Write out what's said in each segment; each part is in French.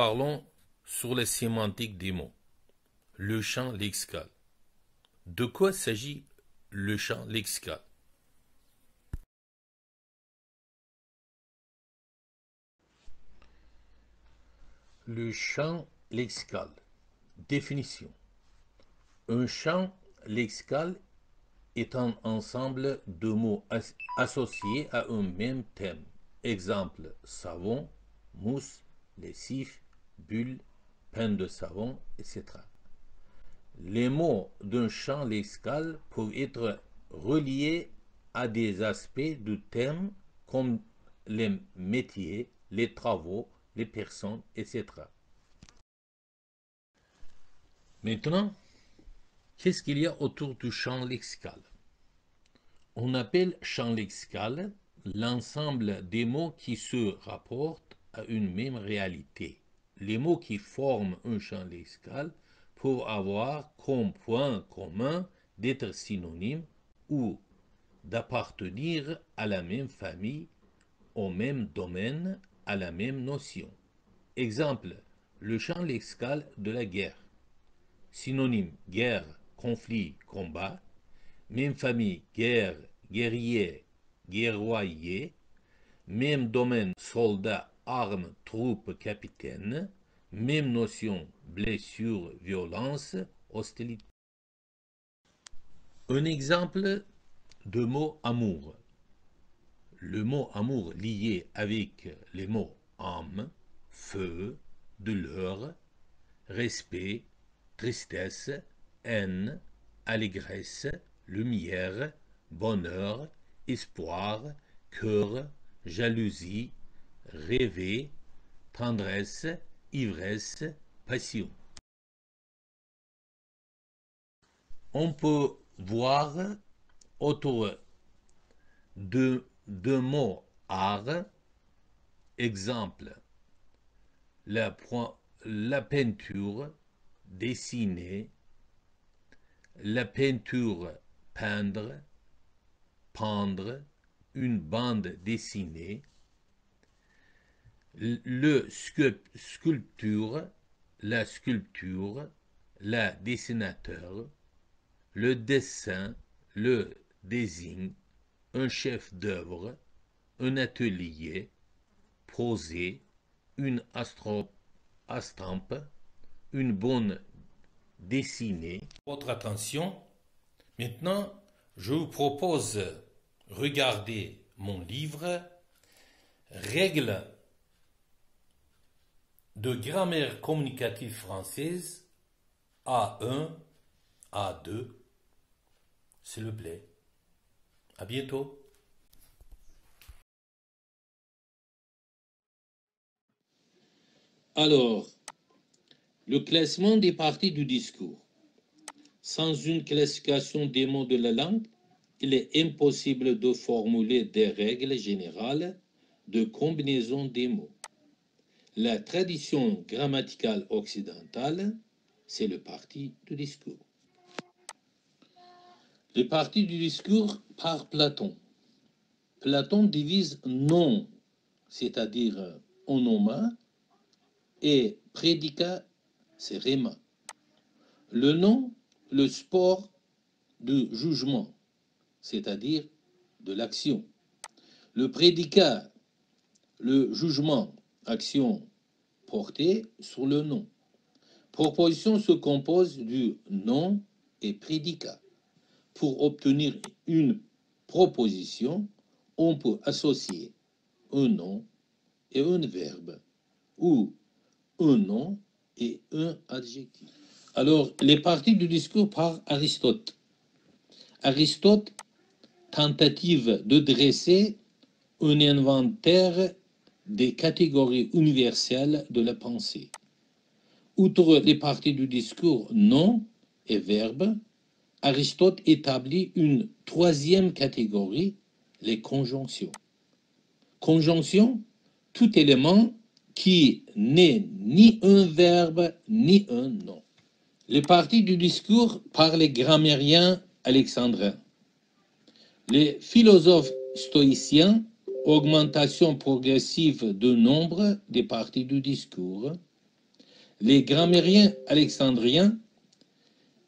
parlons sur la sémantique des mots, le champ lexical. De quoi s'agit le champ lexical? Le champ lexical. Définition. Un champ lexical est un ensemble de mots associés à un même thème. Exemple, savon, mousse, lessive, bulle, peine de savon, etc. Les mots d'un champ lexical peuvent être reliés à des aspects du thème comme les métiers, les travaux, les personnes, etc. Maintenant, qu'est-ce qu'il y a autour du champ lexical? On appelle champ lexical l'ensemble des mots qui se rapportent à une même réalité. Les mots qui forment un champ lexical peuvent avoir comme point commun d'être synonymes ou d'appartenir à la même famille, au même domaine, à la même notion. Exemple, le champ lexical de la guerre. Synonyme, guerre, conflit, combat. Même famille, guerre, guerrier, guerroyer. Même domaine, soldat, armes, troupes, capitaine. Même notion, blessure, violence, hostilité. Un exemple de mot amour. Le mot amour lié avec les mots âme, feu, douleur, respect, tristesse, haine, allégresse, lumière, bonheur, espoir, cœur, jalousie, rêver, tendresse, ivresse, passion. On peut voir autour de mots art, exemple, la peinture, dessiner, la peinture, peindre, pendre, une bande dessinée, le sculpture, la sculpture, la dessinateur, le dessin, le désigne, un chef d'œuvre, un atelier, poser, une estampe, une bonne dessinée. Votre attention. Maintenant, je vous propose de regarder mon livre Règles de grammaire communicative française A1, A2. S'il vous plaît. À bientôt. Alors, le classement des parties du discours. Sans une classification des mots de la langue, il est impossible de formuler des règles générales de combinaison des mots. La tradition grammaticale occidentale, c'est le parti du discours. Le parti du discours par Platon. Platon divise nom, c'est-à-dire onoma, et prédicat, c'est rhéma. Le nom, le sport du jugement, c'est-à-dire de l'action. Le prédicat, le jugement, action portée sur le nom. Proposition se compose du nom et prédicat. Pour obtenir une proposition, on peut associer un nom et un verbe, ou un nom et un adjectif. Alors, les parties du discours par Aristote. Aristote, tentative de dresser un inventaire des catégories universelles de la pensée. Outre les parties du discours nom et verbe, Aristote établit une troisième catégorie, les conjonctions. Conjonction, tout élément qui n'est ni un verbe ni un nom. Les parties du discours par les grammairiens alexandrins. Les philosophes stoïciens, augmentation progressive du nombre des parties du discours. Les grammairiens alexandriens,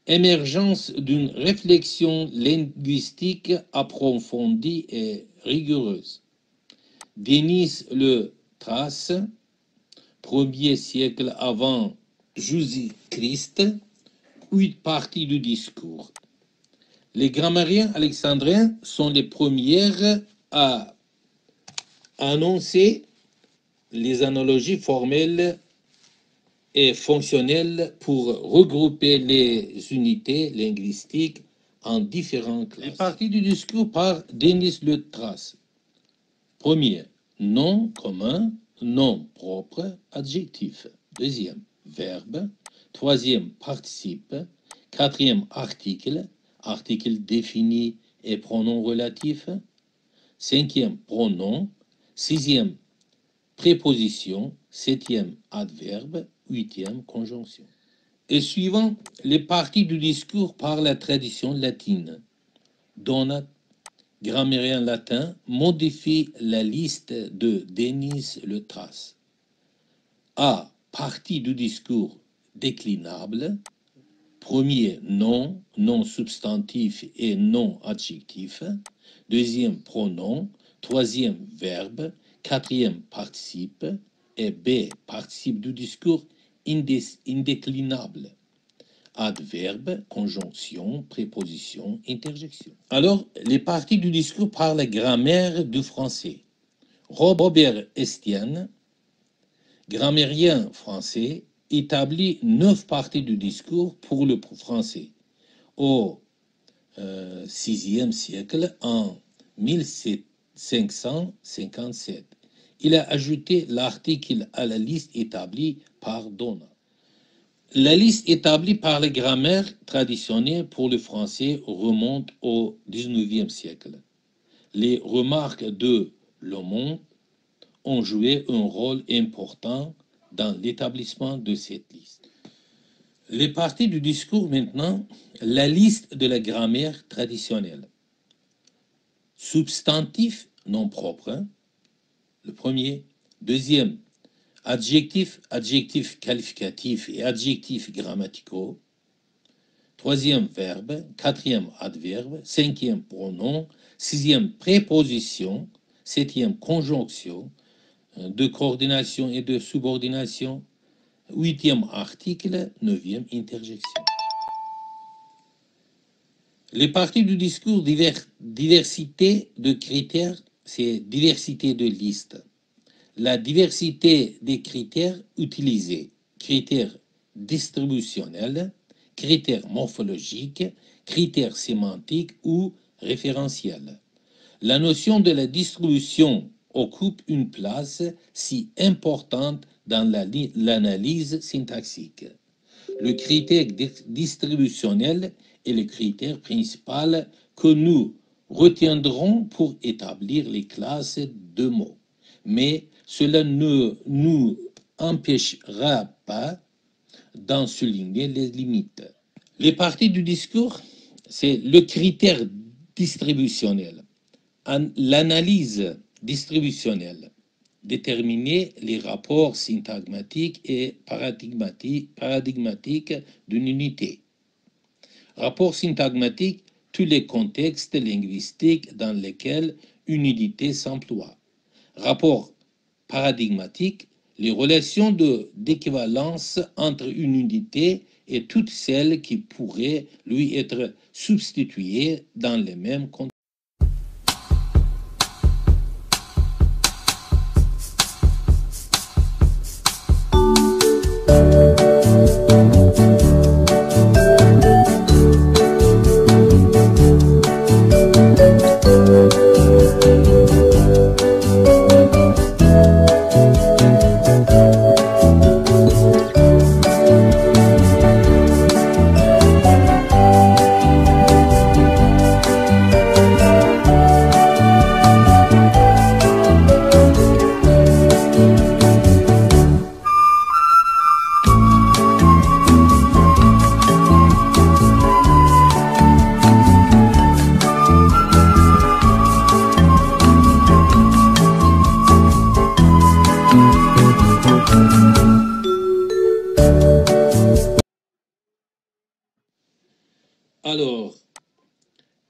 émergence d'une réflexion linguistique approfondie et rigoureuse. Denis Le Trace, 1er siècle avant Jésus-Christ, 8 parties du discours. Les grammairiens alexandriens sont les premières à annoncer les analogies formelles et fonctionnelles pour regrouper les unités linguistiques en différentes classes. Les parties du discours par Denis Le Trace. Premier, nom commun, nom propre, adjectif. Deuxième, verbe. Troisième, participe. Quatrième, article, article défini et pronom relatif. Cinquième, pronom. Sixième, préposition. Septième, adverbe. Huitième, conjonction. Et suivant les parties du discours par la tradition latine. Donat, grammairien latin, modifie la liste de Denis Le Trace. A. Partie du discours déclinable. Premier, nom, nom substantif et nom adjectif. Deuxième, pronom. Troisième, verbe. Quatrième, participe. Et B. Participe du discours indéclinable. Adverbe, conjonction, préposition, interjection. Alors, les parties du discours par la grammaire du français. Robert Estienne, grammairien français, établit 9 parties du discours pour le français au VIe siècle, en 1557. Il a ajouté l'article à la liste établie par Donat. La liste établie par la grammaire traditionnelle pour le français remonte au XIXe siècle. Les remarques de Lomont ont joué un rôle important dans l'établissement de cette liste. Les parties du discours maintenant, la liste de la grammaire traditionnelle. Substantif, nom propre, le premier. Deuxième, adjectif, adjectif qualificatif et adjectifs grammaticaux. Troisième, verbe. Quatrième, adverbe. Cinquième, pronom. Sixième, préposition. Septième, conjonction de coordination et de subordination. Huitième, article. Neuvième, interjection. Les parties du discours, diversité de critères, c'est diversité de listes. La diversité des critères utilisés, critères distributionnels, critères morphologiques, critères sémantiques ou référentiels. La notion de la distribution occupe une place si importante dans l'analyse syntaxique. Le critère distributionnel est le critère principal que nous retiendrons pour établir les classes de mots. Mais cela ne nous empêchera pas d'en souligner les limites. Les parties du discours, c'est le critère distributionnel, l'analyse distributionnelle, déterminer les rapports syntagmatiques et paradigmatiques d'une unité. Rapport syntagmatique, tous les contextes linguistiques dans lesquels une unité s'emploie. Rapport paradigmatique, les relations d'équivalence entre une unité et toutes celles qui pourraient lui être substituées dans les mêmes contextes.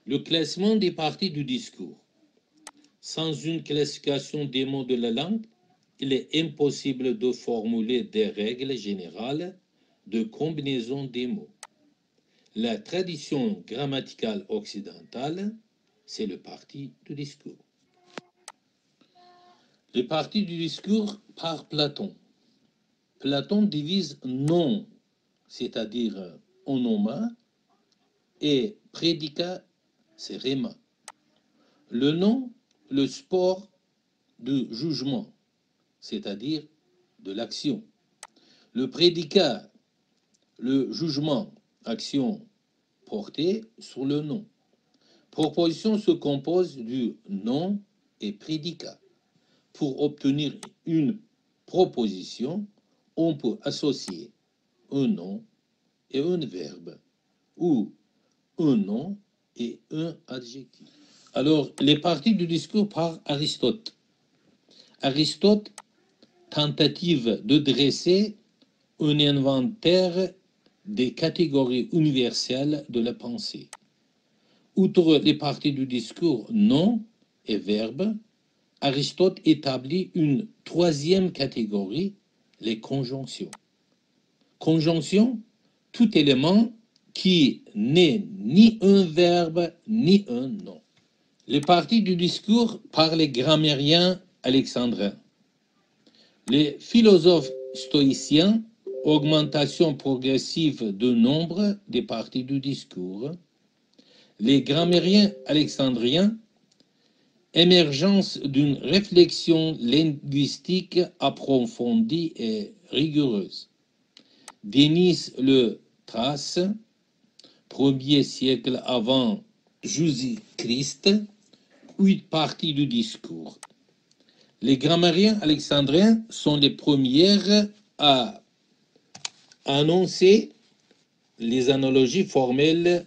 Le classement des parties du discours. Sans une classification des mots de la langue, il est impossible de formuler des règles générales de combinaison des mots. La tradition grammaticale occidentale, c'est le parti du discours. Les parties du discours par Platon. Platon divise nom, c'est-à-dire onoma, et prédicat, c'est rhéma. Le nom, le sport du jugement, c'est-à-dire de l'action. Le prédicat, le jugement, action portée sur le nom. Proposition se compose du nom et prédicat. Pour obtenir une proposition, on peut associer un nom et un verbe, ou un nom et un adjectif. Alors, les parties du discours par Aristote. Aristote, tentative de dresser un inventaire des catégories universelles de la pensée. Outre les parties du discours nom et verbe, Aristote établit une troisième catégorie, les conjonctions. Conjonction, tout élément qui n'est ni un verbe ni un nom. Les parties du discours par les grammairiens alexandrins. Les philosophes stoïciens, augmentation progressive de nombre des parties du discours. Les grammairiens alexandriens, émergence d'une réflexion linguistique approfondie et rigoureuse. Denis le Thrace, 1er siècle avant Jésus-Christ, 8 parties du discours. Les grammairiens alexandriens sont les premières à annoncer les analogies formelles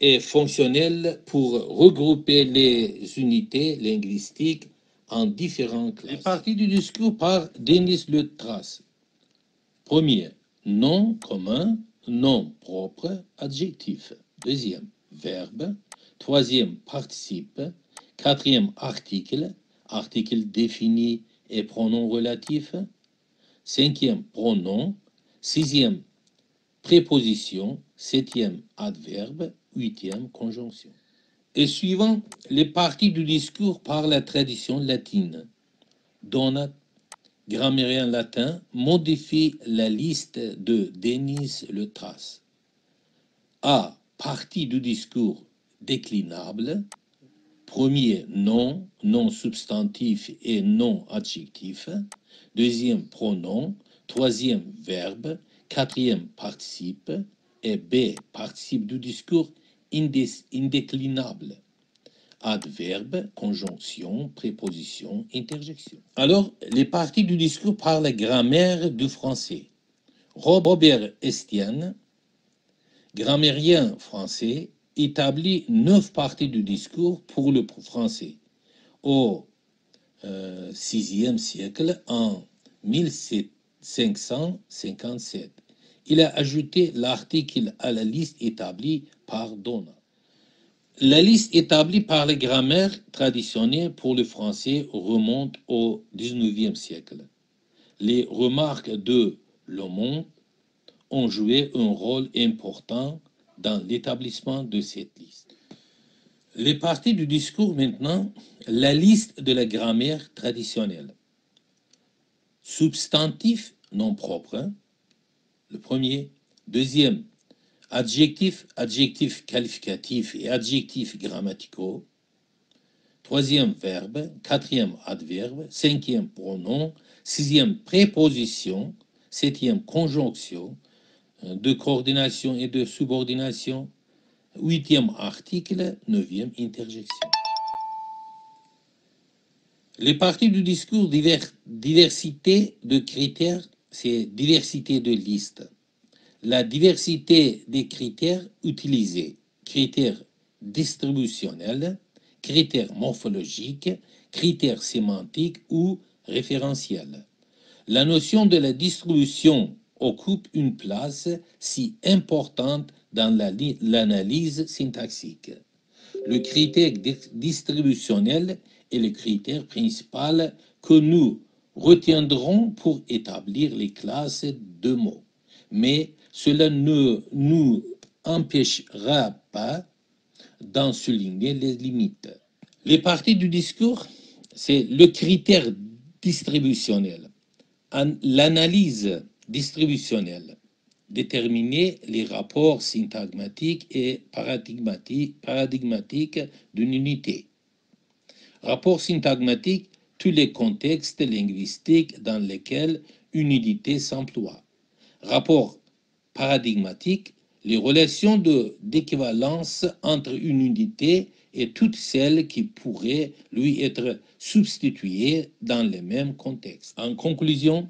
et fonctionnelles pour regrouper les unités linguistiques en différentes classes. Les parties du discours par Denis le Thrace. Premier, nom commun, nom propre, adjectif. Deuxième, verbe. Troisième, participe. Quatrième, article, article défini et pronom relatif. Cinquième, pronom. Sixième, préposition. Septième, adverbe. Huitième, conjonction. Et suivant les parties du discours par la tradition latine. Donat, grammairien latin, modifie la liste de Denis le Thrace. A. Partie du discours déclinable. Premier, nom, nom substantif et nom adjectif. Deuxième, pronom. Troisième, verbe. Quatrième, participe. Et B, participe du discours indéclinable. Adverbe, conjonction, préposition, interjection. Alors, les parties du discours par la grammaire du français. Robert Estienne, grammairien français, établit 9 parties du discours pour le français au VIe siècle, en 1557. Il a ajouté l'article à la liste établie par Donat. La liste établie par les grammaires traditionnelles pour le français remonte au XIXe siècle. Les remarques de Lomont ont joué un rôle important dans l'établissement de cette liste. Les parties du discours maintenant, la liste de la grammaire traditionnelle. Substantif, nom propre, le premier. Deuxième, adjectif, adjectif qualificatif et adjectifs grammaticaux. Troisième, verbe. Quatrième, adverbe. Cinquième, pronom. Sixième, préposition. Septième, conjonction de coordination et de subordination. Huitième, article. Neuvième, interjection. Les parties du discours, diversité de critères, c'est diversité de listes. La diversité des critères utilisés, critères distributionnels, critères morphologiques, critères sémantiques ou référentiels. La notion de la distribution occupe une place si importante dans l'analyse syntaxique. Le critère distributionnel est le critère principal que nous retiendrons pour établir les classes de mots. Mais cela ne nous empêchera pas d'en souligner les limites. Les parties du discours, c'est le critère distributionnel, l'analyse distributionnelle, déterminer les rapports syntagmatiques et paradigmatiques d'une unité. Rapport syntagmatique, tous les contextes linguistiques dans lesquels une unité s'emploie. Rapport paradigmatique, les relations d'équivalence entre une unité et toutes celles qui pourraient lui être substituées dans les mêmes contextes. En conclusion,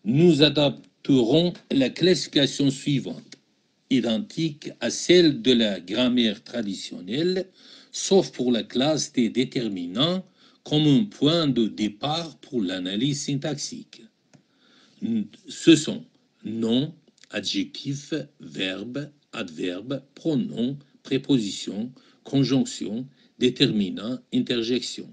nous adapterons la classification suivante, identique à celle de la grammaire traditionnelle, sauf pour la classe des déterminants comme un point de départ pour l'analyse syntaxique. Ce sont nom, adjectif, verbe, adverbe, pronom, préposition, conjonction, déterminant, interjection.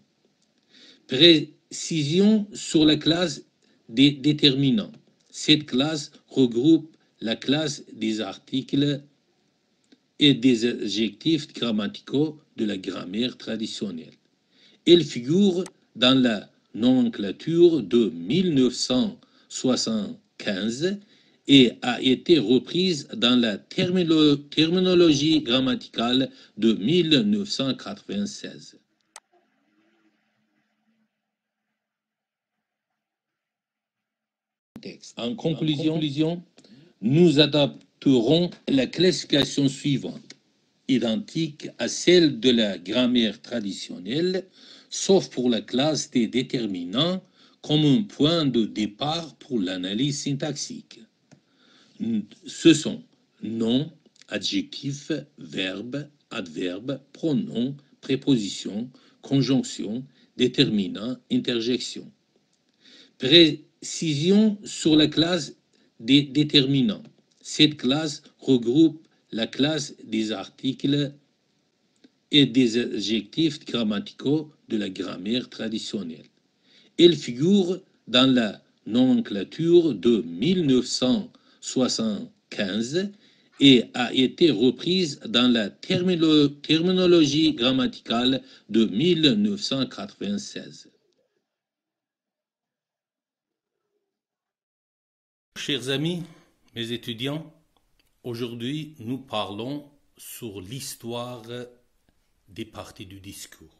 Précision sur la classe des déterminants. Cette classe regroupe la classe des articles et des adjectifs grammaticaux de la grammaire traditionnelle. Elle figure dans la nomenclature de 1975 et a été reprise dans la terminologie grammaticale de 1996. En conclusion, nous adapterons la classification suivante, identique à celle de la grammaire traditionnelle, sauf pour la classe des déterminants comme un point de départ pour l'analyse syntaxique. Ce sont nom, adjectif, verbe, adverbe, pronom, préposition, conjonction, déterminant, interjection. Précision sur la classe des déterminants. Cette classe regroupe la classe des articles et des adjectifs grammaticaux de la grammaire traditionnelle. Elle figure dans la nomenclature de 1975 et a été reprise dans la terminologie grammaticale de 1996. Chers amis, mes étudiants, aujourd'hui nous parlons sur l'histoire des parties du discours.